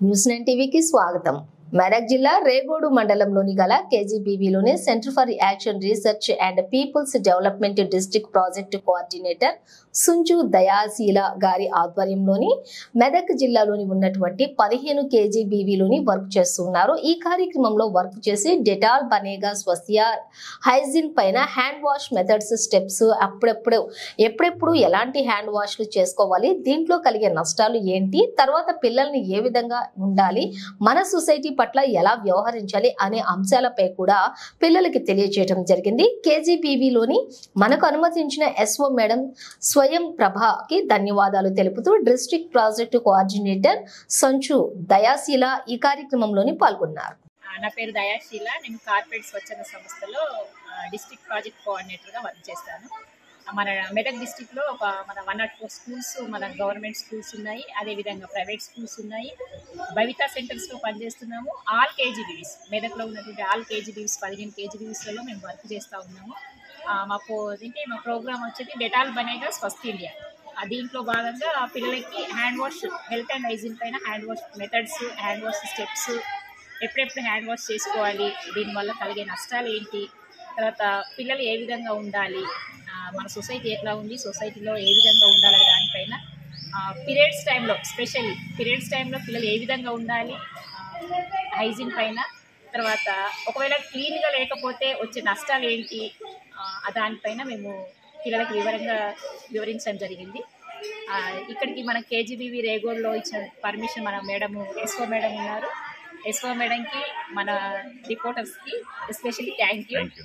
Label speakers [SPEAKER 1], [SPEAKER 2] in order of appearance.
[SPEAKER 1] న్యూస్9 టీవీకి స్వాగతం. మెదక్ జిల్లా రేగోడు మండలంలోని గల కేజీబీవీలోని center for action research and people's development district project coordinator Sunchu Dayasheela గారి ఆధ్వర్యంలోని మెదక్ జిల్లాలోని ఉన్నటువంటి 15 కేజీబీవీలోని వర్క్ చేస్తున్నారు. ఈ కార్యక్రమంలో వర్క్ చేసి డెటాల్ బనేగా స్వస్య హైజీన్ పైన హ్యాండ్ వాష్ మెథడ్స్ స్టెప్స్ ఎప్పుడెప్పుడు ఎలాంటి హ్యాండ్ వాష్లు చేసుకోవాలి, దీంట్లో కలిగే నష్టాలు ఏంటి, తర్వాత పిల్లల్ని ఏ విధంగా ఉండాలి, మన సొసైటీ పట్ల ఎలా వ్యవహరించాలి అనే అంశాలపై కూడా పిల్లలకి తెలియజేయడం జరిగింది. కేజీబీవీలోని మనకు అనుమతించిన ఎస్ఓ మేడం స్వయం ప్రభకి ధన్యవాదాలు తెలుపుతూ డిస్ట్రిక్ట్ ప్రాజెక్టు కోఆర్డినేటర్ సంచు దయాశీల ఈ కార్యక్రమంలోని పాల్గొన్నారు.
[SPEAKER 2] నా పేరు దయాశీల. నేను కార్పొరేట్ స్వచ్ఛంద సంస్థలో డిస్ట్రిక్ట్ ప్రాజెక్ట్ కోఆర్డినేటర్గా వర్క్ చేస్తాను. మన మెదక్ డిస్ట్రిక్ట్లో మన 104 స్కూల్స్ మన గవర్నమెంట్ స్కూల్స్ ఉన్నాయి, అదేవిధంగా ప్రైవేట్ స్కూల్స్ ఉన్నాయి. భవితా సెంటర్స్లో పనిచేస్తున్నాము. ఆల్ కేజీబీవీస్ మెదక్లో ఉన్నటువంటి ఆల్ కేజీబీవీస్ 15 కేజీబీవీస్లలో మేము వర్క్ చేస్తూ ఉన్నాము. మా ప్రోగ్రామ్ వచ్చేది డెటాల్ బనేగా స్వస్థ ఇండియా. దీంట్లో భాగంగా పిల్లలకి hand wash, health and hygiene పైన hand wash methods, hand wash steps, ఎప్పుడెప్పుడు హ్యాండ్ వాష్ చేసుకోవాలి, దీనివల్ల కలిగే నష్టాలు ఏంటి, తర్వాత పిల్లలు ఏ విధంగా ఉండాలి, మన సొసైటీ ఎట్లా ఉంది, సొసైటీలో ఏ విధంగా ఉండాలనే దానిపైన పీరియడ్స్ టైంలో, స్పెషల్లీ పీరియడ్స్ టైంలో పిల్లలు ఏ విధంగా ఉండాలి, హైజీన్ పైన, తర్వాత ఒకవేళ క్లీన్గా లేకపోతే వచ్చే నష్టాలు ఏంటి, దానిపైన మేము పిల్లలకు వివరించడం జరిగింది. ఇక్కడికి మన కేజీబీవీ రేగోడ్లో ఇచ్చిన పర్మిషన్ మన ఎస్ఓ మేడం ఉన్నారు. ఎస్ఓ మేడంకి మన రిపోర్టర్స్కి ఎస్పెషల్లీ థ్యాంక్ యూ.